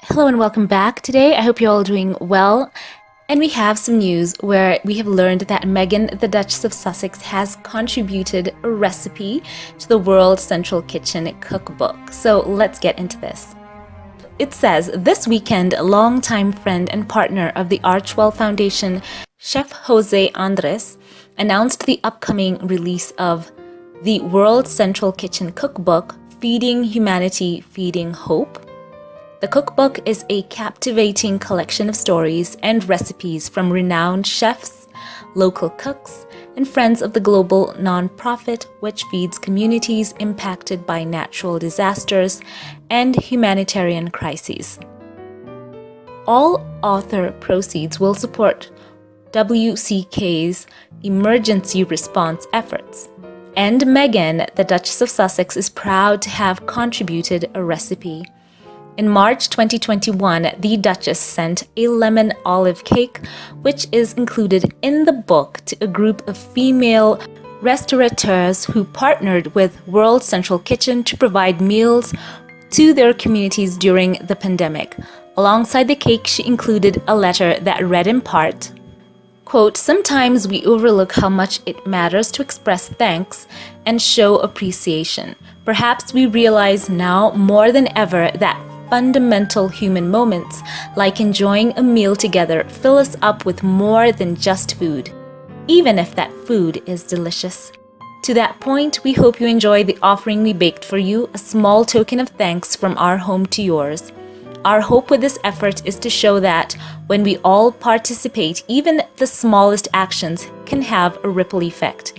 Hello and welcome back. Today, I hope you're all doing well. And we have some news where we have learned that Meghan, the Duchess of Sussex, has contributed a recipe to the World Central Kitchen cookbook. So let's get into this. It says, this weekend, a longtime friend and partner of the Archwell Foundation, Chef Jose Andres, announced the upcoming release of the World Central Kitchen cookbook, Feeding Humanity, Feeding Hope. The cookbook is a captivating collection of stories and recipes from renowned chefs, local cooks, and friends of the global nonprofit which feeds communities impacted by natural disasters and humanitarian crises. All author proceeds will support WCK's emergency response efforts. And Meghan, the Duchess of Sussex, is proud to have contributed a recipe. In March 2021, the Duchess sent a lemon olive cake, which is included in the book, to a group of female restaurateurs who partnered with World Central Kitchen to provide meals to their communities during the pandemic. Alongside the cake, she included a letter that read in part, quote, "Sometimes we overlook how much it matters to express thanks and show appreciation. Perhaps we realize now more than ever that fundamental human moments, like enjoying a meal together, fill us up with more than just food, even if that food is delicious. To that point, we hope you enjoy the offering we baked for you, a small token of thanks from our home to yours. Our hope with this effort is to show that when we all participate, even the smallest actions can have a ripple effect.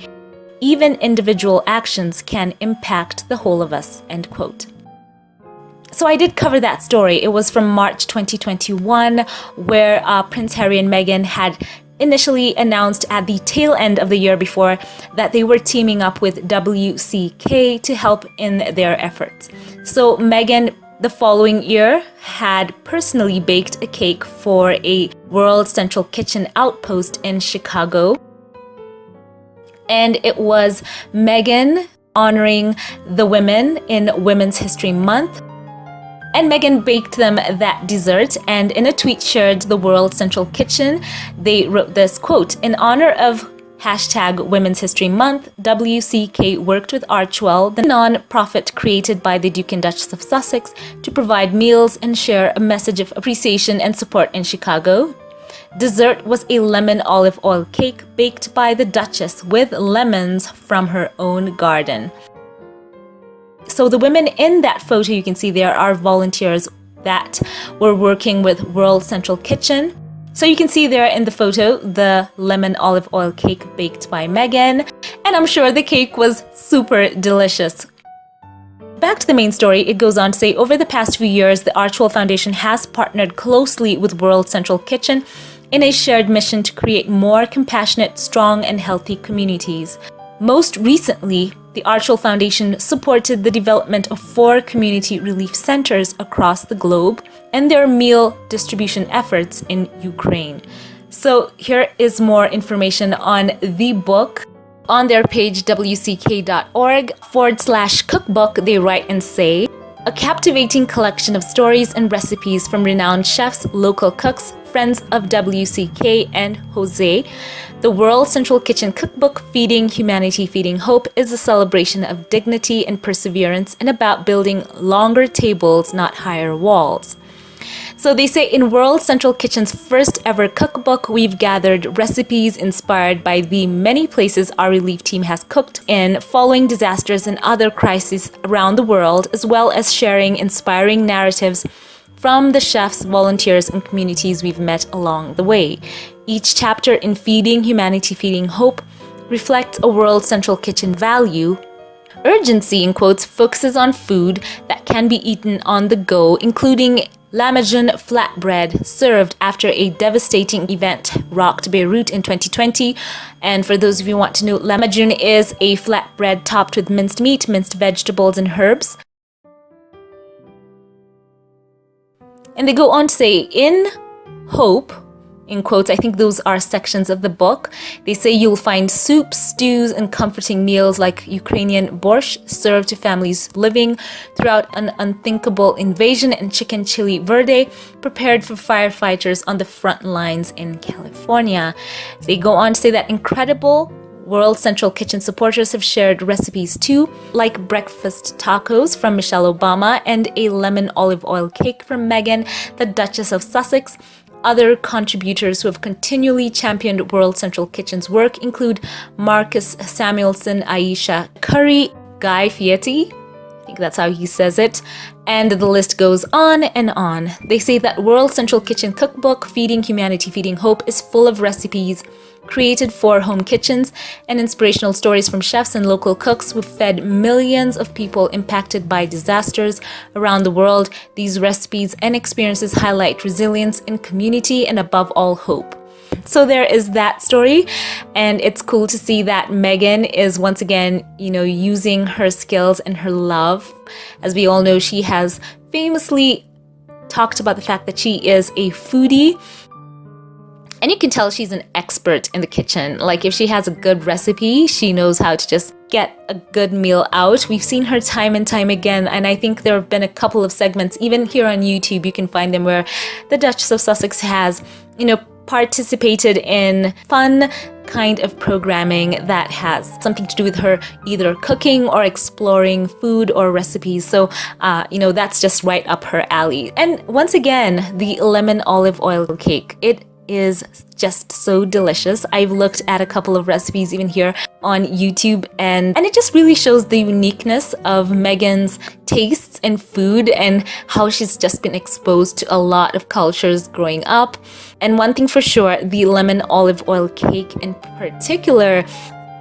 Even individual actions can impact the whole of us," end quote. So I did cover that story. It was from March 2021, where Prince Harry and Meghan had initially announced at the tail end of the year before that they were teaming up with WCK to help in their efforts. So Meghan, the following year, had personally baked a cake for a World Central Kitchen outpost in Chicago. And it was Meghan honoring the women in Women's History Month. And Meghan baked them that dessert, and in a tweet shared the World Central Kitchen, they wrote this, quote, "In honor of #Women's History Month, WCK worked with Archwell, the non-profit created by the Duke and Duchess of Sussex, to provide meals and share a message of appreciation and support in Chicago. Dessert was a lemon olive oil cake baked by the Duchess with lemons from her own garden." So the women in that photo you can see there are volunteers that were working with World Central Kitchen. So you can see there in the photo the lemon olive oil cake baked by Meghan, and I'm sure the cake was super delicious. Back to the main story, it goes on to say, over the past few years, the Archwell Foundation has partnered closely with World Central Kitchen in a shared mission to create more compassionate, strong, and healthy communities. Most recently, the Archwell Foundation supported the development of 4 community relief centers across the globe and their meal distribution efforts in Ukraine. So here is more information on the book. On their page, wck.org/cookbook, they write and say, "A captivating collection of stories and recipes from renowned chefs, local cooks, friends of WCK and Jose. The World Central Kitchen Cookbook, Feeding Humanity, Feeding Hope, is a celebration of dignity and perseverance and about building longer tables, not higher walls." So they say in World Central Kitchen's first ever cookbook, we've gathered recipes inspired by the many places our relief team has cooked in following disasters and other crises around the world, as well as sharing inspiring narratives from the chefs, volunteers, and communities we've met along the way. Each chapter in Feeding Humanity, Feeding Hope reflects a World Central Kitchen value. Urgency, in quotes, focuses on food that can be eaten on the go, including Lamajun flatbread served after a devastating event rocked Beirut in 2020. And for those of you who want to know, Lamajun is a flatbread topped with minced meat, minced vegetables, and herbs. And they go on to say, in hope, in quotes, I think those are sections of the book. They say you'll find soups, stews, and comforting meals like Ukrainian borscht served to families living throughout an unthinkable invasion, and chicken chili verde prepared for firefighters on the front lines in California. They go on to say that incredible World Central Kitchen supporters have shared recipes too, like breakfast tacos from Michelle Obama and a lemon olive oil cake from Meghan, the Duchess of Sussex. Other contributors who have continually championed World Central Kitchen's work include Marcus Samuelson, Aisha Curry, Guy Fieri, I think that's how he says it, and the list goes on and on. They say that World Central Kitchen Cookbook, Feeding Humanity, Feeding Hope, is full of recipes created for home kitchens and inspirational stories from chefs and local cooks who fed millions of people impacted by disasters around the world. These recipes and experiences highlight resilience in community and above all hope. So there is that story, and it's cool to see that Meghan is once again, using her skills and her love. As we all know, she has famously talked about the fact that she is a foodie. And you can tell she's an expert in the kitchen. Like if she has a good recipe, she knows how to just get a good meal out. We've seen her time and time again. And I think there have been a couple of segments, even here on YouTube, you can find them, where the Duchess of Sussex has, participated in fun kind of programming that has something to do with her either cooking or exploring food or recipes. So, that's just right up her alley. And once again, the lemon olive oil cake. It is just so delicious. I've looked at a couple of recipes even here on YouTube, and it just really shows the uniqueness of Meghan's tastes in food and how she's just been exposed to a lot of cultures growing up. And one thing for sure, the lemon olive oil cake in particular,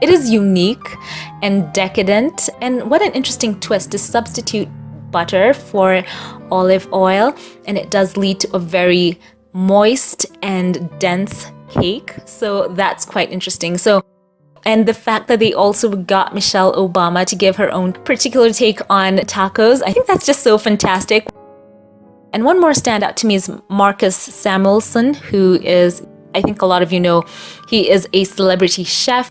it is unique and decadent. And what an interesting twist to substitute butter for olive oil, and it does lead to a very moist and dense cake. So that's quite interesting. And the fact that they also got Michelle Obama to give her own particular take on tacos, I think that's just so fantastic. And one more standout to me is Marcus Samuelson, who is, I think a lot of you know, he is a celebrity chef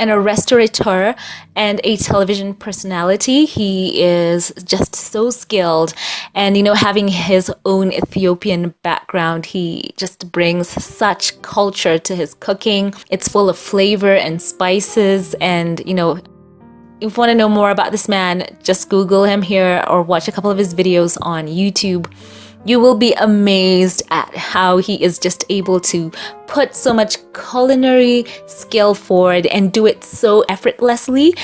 and a restaurateur and a television personality. He is just so skilled, and having his own Ethiopian background, he just brings such culture to his cooking. It's full of flavor and spices, and if you want to know more about this man, just Google him here or watch a couple of his videos on YouTube. You will be amazed at how he is just able to put so much culinary skill forward and do it so effortlessly.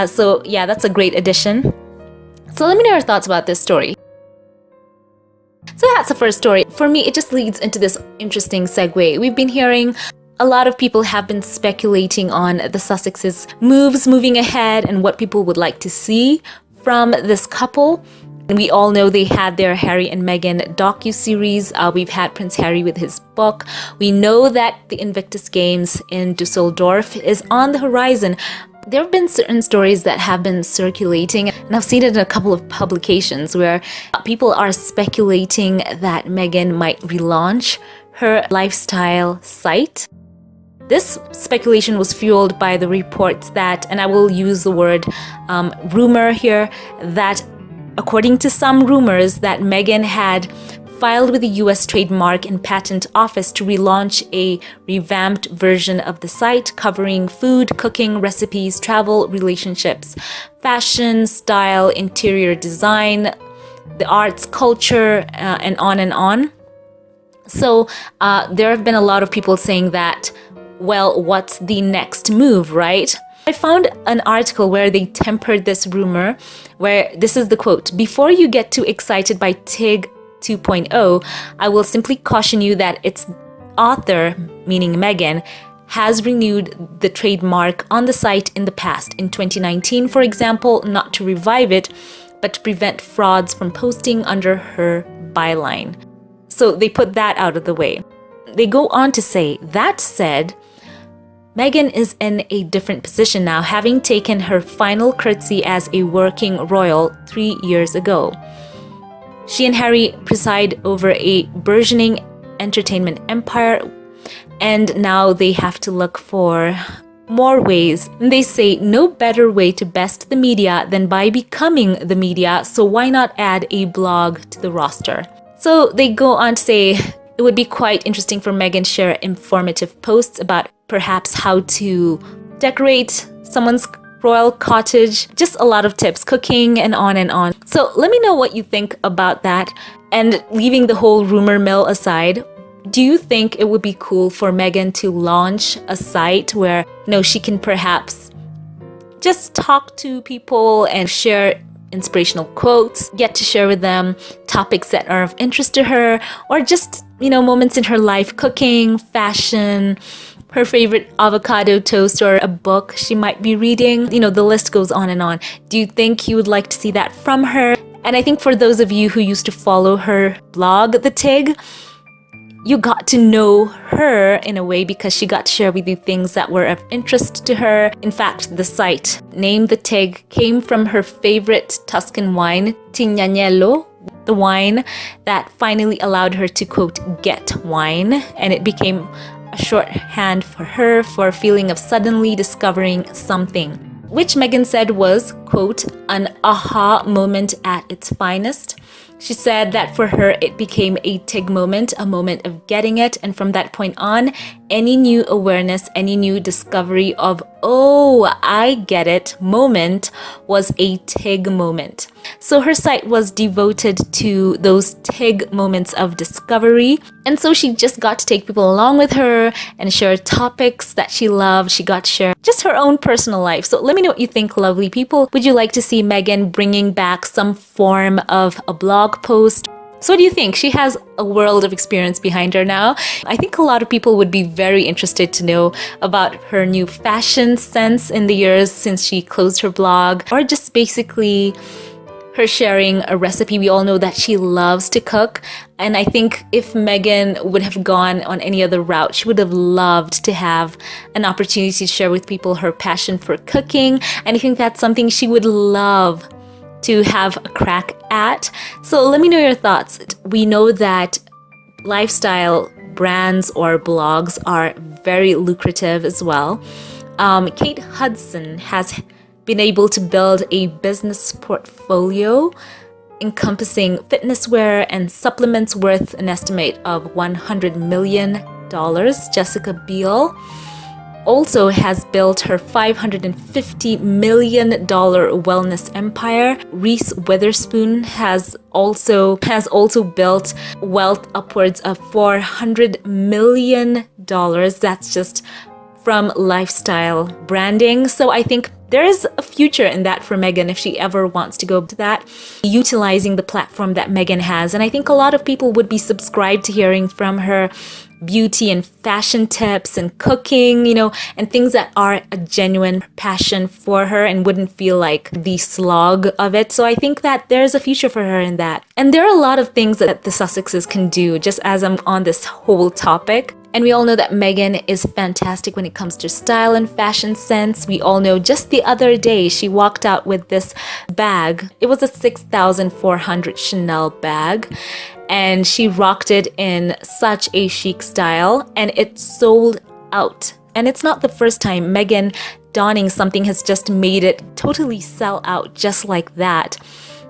So yeah, that's a great addition. So let me know your thoughts about this story. So that's the first story. For me, it just leads into this interesting segue. We've been hearing a lot of people have been speculating on the Sussexes' moves moving ahead and what people would like to see from this couple. And we all know they had their Harry and Meghan docu-series. We've had Prince Harry with his book. We know that the Invictus Games in Dusseldorf is on the horizon. There have been certain stories that have been circulating, and I've seen it in a couple of publications where people are speculating that Meghan might relaunch her lifestyle site. This speculation was fueled by the reports that, and I will use the word rumor here, that according to some rumors that Meghan had filed with the US Trademark and Patent Office to relaunch a revamped version of the site covering food, cooking, recipes, travel, relationships, fashion, style, interior design, the arts, culture, and on and on. So there have been a lot of people saying that, well, what's the next move, right? I found an article where they tempered this rumor, where this is the quote: "Before you get too excited by TIG 2.0, I will simply caution you that its author, meaning Meghan, has renewed the trademark on the site in the past. In 2019, for example, not to revive it, but to prevent frauds from posting under her byline." So they put that out of the way. They go on to say, that said, Meghan is in a different position now, having taken her final curtsy as a working royal 3 years ago. She and Harry preside over a burgeoning entertainment empire And now they have to look for more ways. And they say no better way to best the media than by becoming the media, so why not add a blog to the roster? So they go on to say it would be quite interesting for Meghan to share informative posts about perhaps how to decorate someone's royal cottage, just a lot of tips, cooking and on and on. So let me know what you think about that. And leaving the whole rumor mill aside, do you think it would be cool for Meghan to launch a site where, she can perhaps just talk to people and share inspirational quotes, get to share with them topics that are of interest to her, or just, moments in her life, cooking, fashion, her favorite avocado toast, or a book she might be reading. The list goes on and on. Do you think you would like to see that from her? And I think for those of you who used to follow her blog, The Tig, you got to know her in a way because she got to share with you things that were of interest to her. In fact, the site named The Tig came from her favorite Tuscan wine, Tignanello, the wine that finally allowed her to, quote, get wine. And it became a shorthand for her for a feeling of suddenly discovering something, which Meghan said was, quote, an aha moment at its finest. She said that for her, it became a Tig moment, a moment of getting it. And from that point on, any new awareness, any new discovery of, oh, I get it moment was a Tig moment. So her site was devoted to those Tig moments of discovery. And so she just got to take people along with her and share topics that she loved. She got to share just her own personal life. So let me know what you think, lovely people. Would you like to see Meghan bringing back some form of a blog post? So what do you think? She has a world of experience behind her now. I think a lot of people would be very interested to know about her new fashion sense in the years since she closed her blog, or just basically her sharing a recipe. We all know that she loves to cook. And I think if Meghan would have gone on any other route, she would have loved to have an opportunity to share with people her passion for cooking. And I think that's something she would love to have a crack at. So let me know your thoughts. We know that lifestyle brands or blogs are very lucrative as well. Kate Hudson has been able to build a business portfolio encompassing fitness wear and supplements worth an estimate of $100 million. Jessica Biel also has built her $550 million wellness empire. Reese Witherspoon has also built wealth upwards of $400 million. That's just from lifestyle branding. So I think there is a future in that for Meghan if she ever wants to go to that, utilizing the platform that Meghan has. And I think a lot of people would be subscribed to hearing from her beauty and fashion tips and cooking, and things that are a genuine passion for her and wouldn't feel like the slog of it. So I think that there's a future for her in that. And there are a lot of things that the Sussexes can do, just as I'm on this whole topic. And we all know that Meghan is fantastic when it comes to style and fashion sense. We all know just the other day she walked out with this bag. It was a $6,400 Chanel bag. And she rocked it in such a chic style, and it sold out. And it's not the first time Meghan donning something has just made it totally sell out just like that.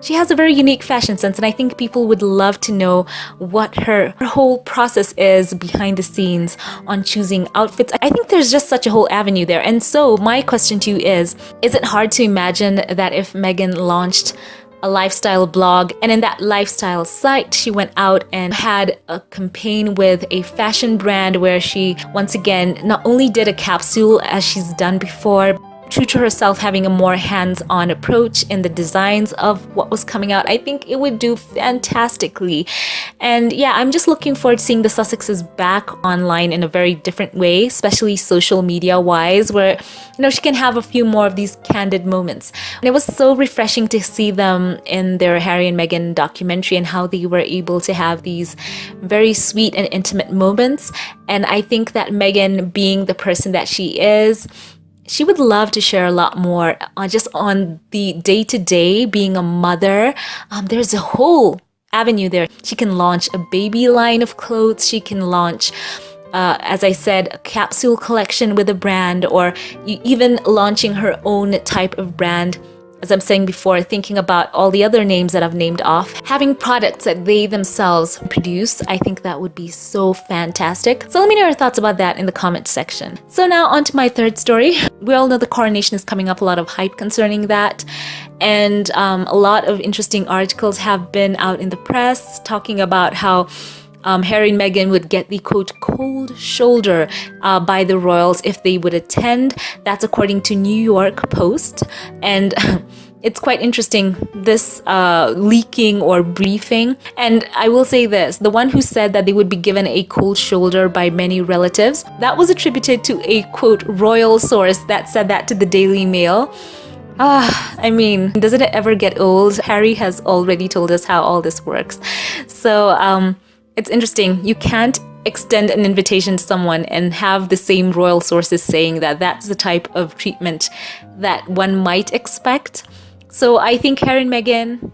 She has a very unique fashion sense, and I think people would love to know what her whole process is behind the scenes on choosing outfits. I think there's just such a whole avenue there. And so my question to you is it hard to imagine that if Meghan launched a lifestyle blog, and in that lifestyle site, she went out and had a campaign with a fashion brand where she once again not only did a capsule as she's done before, true to herself, having a more hands-on approach in the designs of what was coming out, I think it would do fantastically. And yeah, I'm just looking forward to seeing the Sussexes back online in a very different way, especially social media wise, where she can have a few more of these candid moments. And it was so refreshing to see them in their Harry and Meghan documentary and how they were able to have these very sweet and intimate moments. And I think that Meghan, being the person that she is, she would love to share a lot more just on the day-to-day being a mother. There's a whole avenue there. She can launch a baby line of clothes. She can launch as I said, a capsule collection with a brand, or even launching her own type of brand. As I'm saying before, thinking about all the other names that I've named off, having products that they themselves produce, I think that would be so fantastic. So let me know your thoughts about that in the comment section. So now on to my third story. We all know the coronation is coming up, a lot of hype concerning that. And a lot of interesting articles have been out in the press talking about how Harry and Meghan would get the quote cold shoulder by the royals if they would attend. That's according to New York Post. And it's quite interesting, this leaking or briefing. And I will say this, the one who said that they would be given a cold shoulder by many relatives, that was attributed to a quote royal source that said that to the Daily Mail. I mean, doesn't it ever get old? Harry has already told us how all this works. So, it's interesting. You can't extend an invitation to someone and have the same royal sources saying that that's the type of treatment that one might expect. So I think Harry and Meghan,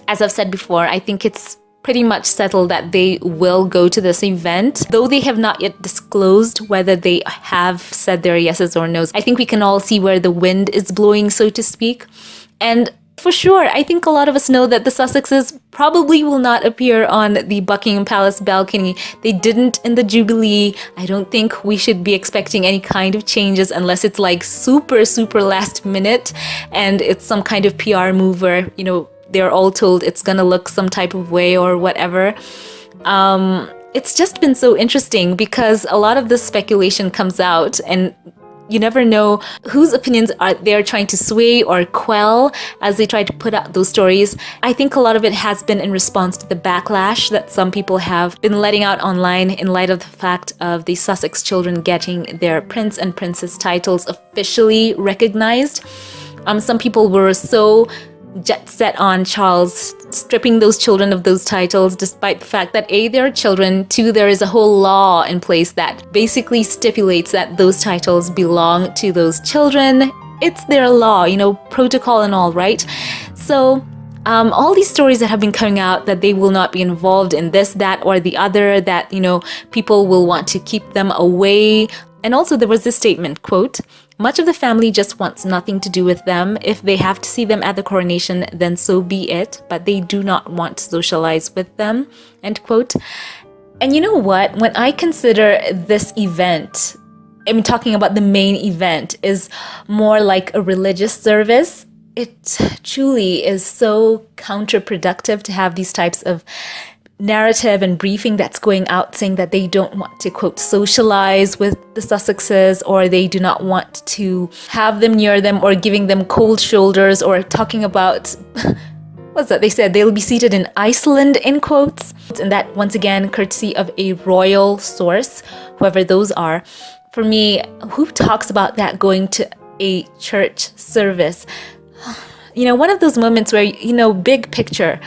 as I've said before, I think it's pretty much settled that they will go to this event, though they have not yet disclosed whether they have said their yeses or nos. I think we can all see where the wind is blowing, so to speak. And for sure, I think a lot of us know that the Sussexes probably will not appear on the Buckingham Palace balcony. They didn't in the Jubilee. I don't think we should be expecting any kind of changes unless it's like super last minute and it's some kind of PR mover. You know, they're all told it's gonna look some type of way or whatever. It's just been so interesting because a lot of this speculation comes out and you never know whose opinions are they're trying to sway or quell as they try to put out those stories. I think a lot of it has been in response to the backlash that some people have been letting out online in light of the fact of the Sussex children getting their prince and princess titles officially recognized. Some people were so jet set on Charles stripping those children of those titles, despite the fact that A, they're children, 2, there is a whole law in place that basically stipulates that those titles belong to those children. It's their law, you know, protocol and all, right? So all these stories that have been coming out that they will not be involved in this, that, or the other, that, you know, people will want to keep them away. And also there was this statement, quote, "Much of the family just wants nothing to do with them. If they have to see them at the coronation, then so be it, but they do not want to socialize with them," end quote. And you know what? When I consider this event, I'm talking about the main event, is more like a religious service, it truly is so counterproductive to have these types of narrative and briefing that's going out saying that they don't want to quote socialize with the Sussexes, or they do not want to have them near them, or giving them cold shoulders, or talking about what's that they said they'll be seated in Iceland in quotes. And that once again courtesy of a royal source, whoever those are. For me, who talks about that going to a church service? You know, one of those moments where, you know, big picture.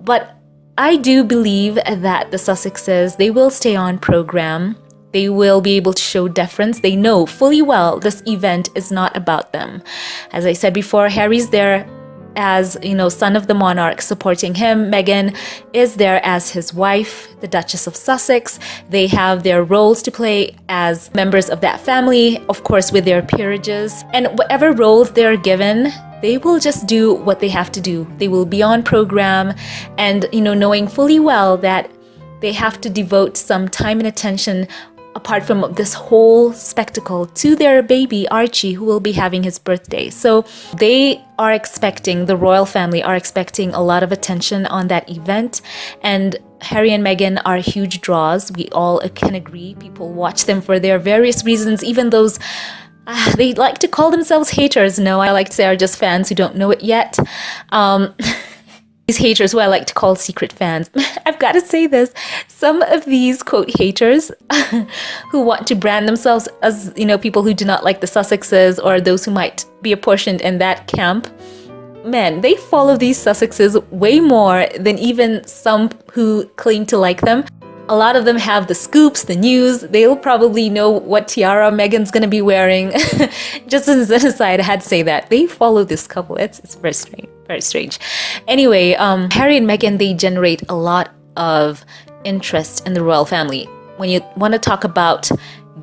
But I do believe that the Sussexes, they will stay on program. They will be able to show deference. They know fully well this event is not about them. As I said before, Harry's there as, you know, son of the monarch supporting him. Meghan is there as his wife, the Duchess of Sussex. They have their roles to play as members of that family, of course, with their peerages. And whatever roles they're given, they will just do what they have to do. They will be on program and, you know, knowing fully well that they have to devote some time and attention apart from this whole spectacle to their baby Archie, who will be having his birthday. So they are expecting, the royal family are expecting a lot of attention on that event. And Harry and Meghan are huge draws. We all can agree. People watch them for their various reasons, even those they like to call themselves haters. No, I like to say are just fans who don't know it yet. These haters, who I like to call secret fans. I've got to say this. Some of these, quote, haters who want to brand themselves as, you know, people who do not like the Sussexes, or those who might be apportioned in that camp, man, they follow these Sussexes way more than even some who claim to like them. A lot of them have the scoops, the news. They'll probably know what tiara Meghan's gonna be wearing. Just as an aside, I had to say that. They follow this couple. It's very strange. Very strange. Anyway, Harry and Meghan, they generate a lot of interest in the royal family. when you want to talk about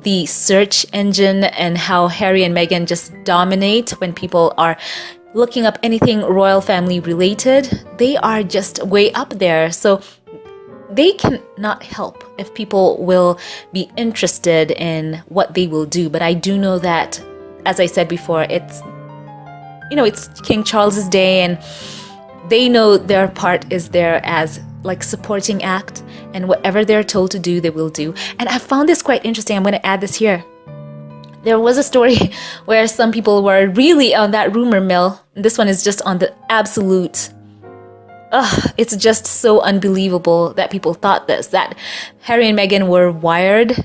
the search engine and how Harry and Meghan just dominate when people are looking up anything royal family related, they are just way up there. So they cannot help if people will be interested in what they will do. But I do know that, as I said before, it's King Charles's day, and they know their part is there as like supporting act, and whatever they're told to do, they will do. And I found this quite interesting. I'm going to add this here. There was a story where some people were really on that rumor mill. This one is just on the absolute. It's just so unbelievable that people thought this, that Harry and Meghan were wired,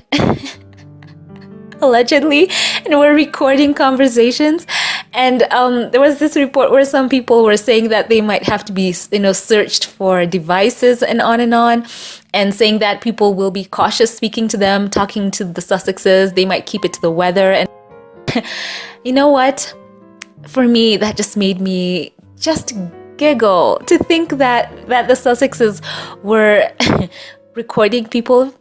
allegedly, and were recording conversations. And there was this report where some people were saying that they might have to be, searched for devices and on, and saying that people will be cautious speaking to them, talking to the Sussexes. They might keep it to the weather. And you know what? For me, that just made me just giggle to think that the Sussexes were recording people.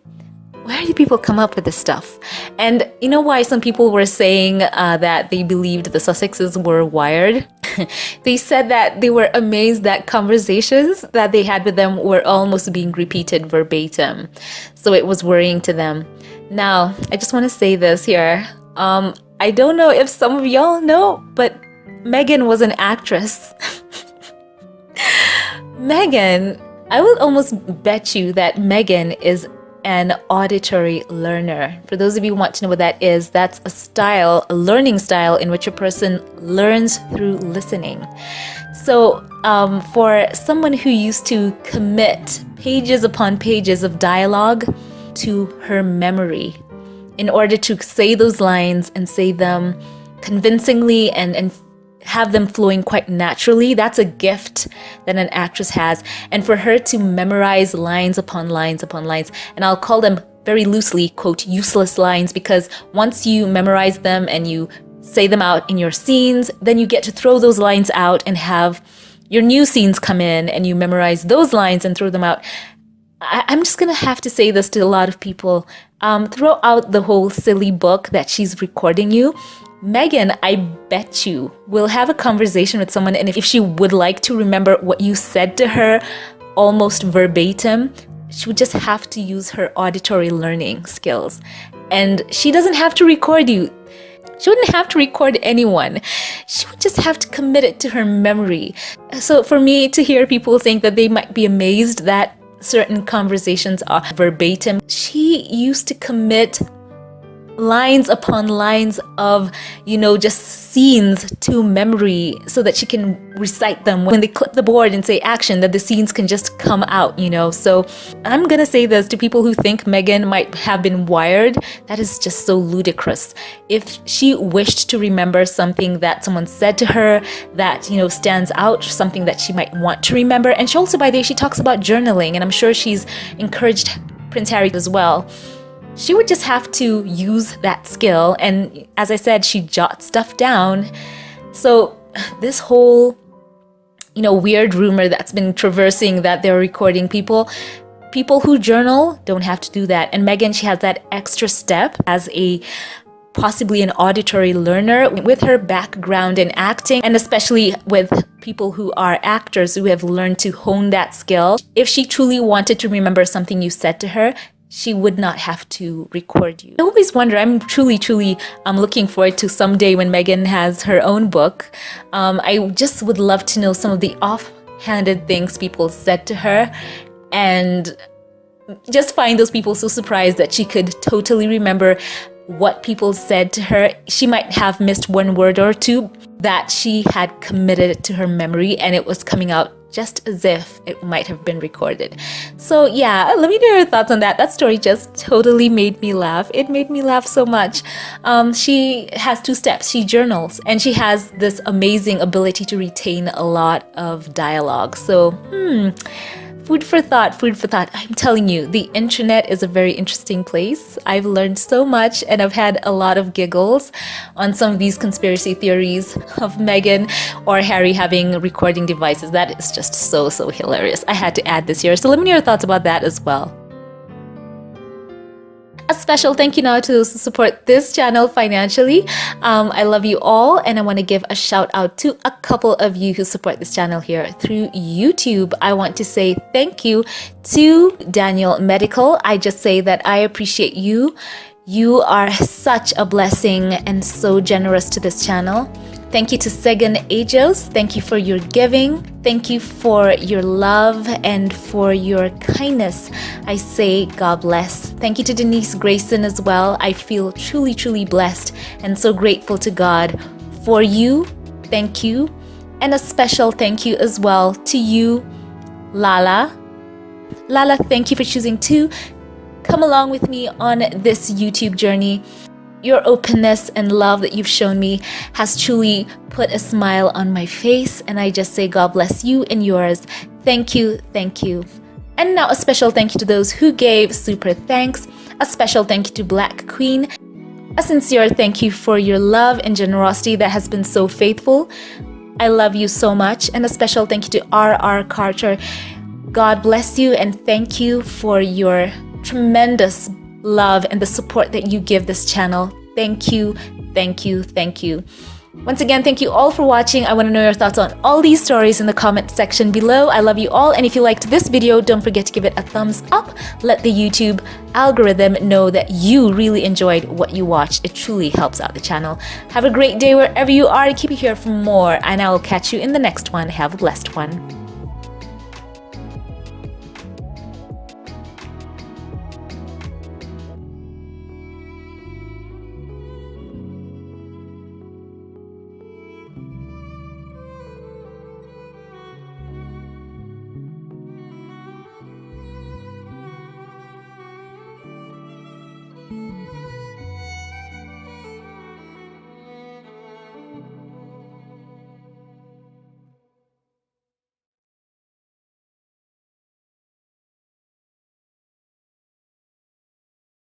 Where do people come up with this stuff? And you know why some people were saying that they believed the Sussexes were wired? They said that they were amazed that conversations that they had with them were almost being repeated verbatim. So it was worrying to them. Now, I just want to say this here. I don't know if some of y'all know, but Meghan was an actress. Meghan, I will almost bet you that Meghan is an auditory learner. For those of you who want to know what that is, that's a learning style in which a person learns through listening. So for someone who used to commit pages upon pages of dialogue to her memory in order to say those lines and say them convincingly and have them flowing quite naturally, that's a gift that an actress has. And for her to memorize lines upon lines upon lines, and I'll call them very loosely, quote, useless lines, because once you memorize them and you say them out in your scenes, then you get to throw those lines out and have your new scenes come in and you memorize those lines and throw them out. I'm just going to have to say this to a lot of people. Throw out the whole silly book that she's recording you. Meghan, I bet you, will have a conversation with someone, and if she would like to remember what you said to her almost verbatim, she would just have to use her auditory learning skills. And she doesn't have to record you. She wouldn't have to record anyone. She would just have to commit it to her memory. So for me to hear people think that they might be amazed that certain conversations are verbatim, she used to commit lines upon lines of, just scenes to memory so that she can recite them when they clip the board and say action, that the scenes can just come out, So I'm gonna say this to people who think Meghan might have been wired. That is just so ludicrous. If she wished to remember something that someone said to her that, stands out, something that she might want to remember. And she also, by the way, she talks about journaling, and I'm sure she's encouraged Prince Harry as well. She would just have to use that skill. And as I said, she jots stuff down. So this whole, weird rumor that's been traversing that they're recording people who journal don't have to do that. And Meghan, she has that extra step as possibly an auditory learner with her background in acting, and especially with people who are actors who have learned to hone that skill. If she truly wanted to remember something you said to her, she would not have to record you. I always wonder, I'm truly looking forward to someday when Meghan has her own book. I just would love to know some of the offhanded things people said to her, and just find those people so surprised that she could totally remember what people said to her. She might have missed one word or two that she had committed to her memory, and it was coming out just as if it might have been recorded. So yeah, let me know your thoughts on that. That story just totally made me laugh. It made me laugh so much. She has two steps. She journals, and she has this amazing ability to retain a lot of dialogue. So, food for thought. I'm telling you, the internet is a very interesting place. I've learned so much, and I've had a lot of giggles on some of these conspiracy theories of Meghan or Harry having recording devices. That is just so hilarious. I had to add this here. So let me know your thoughts about that as well. A special thank you now to those who support this channel financially. I love you all, and I want to give a shout out to a couple of you who support this channel here through YouTube. I want to say thank you to Daniel Medical. I just say that I appreciate you. You are such a blessing and so generous to this channel. Thank you to Segan Ajos. Thank you for your giving. Thank you for your love and for your kindness. I say God bless. Thank you to Denise Grayson as well. I feel truly, truly blessed and so grateful to God for you. Thank you. And a special thank you as well to you, Lala. Lala, thank you for choosing to come along with me on this YouTube journey. Your openness and love that you've shown me has truly put a smile on my face, and I just say God bless you and yours. Thank you, thank you. And now a special thank you to those who gave super thanks. A special thank you to Black Queen. A sincere thank you for your love and generosity that has been so faithful. I love you so much. And a special thank you to R.R. Carter. God bless you and thank you for your tremendous love and the support that you give this channel. Thank you, thank you, thank you. Once again, thank you all for watching. I want to know your thoughts on all these stories in the comment section below. I love you all, and if you liked this video, don't forget to give it a thumbs up. Let the YouTube algorithm know that you really enjoyed what you watched. It truly helps out the channel. Have a great day wherever you are. Keep it here for more, and I will catch you in the next one. Have a blessed one.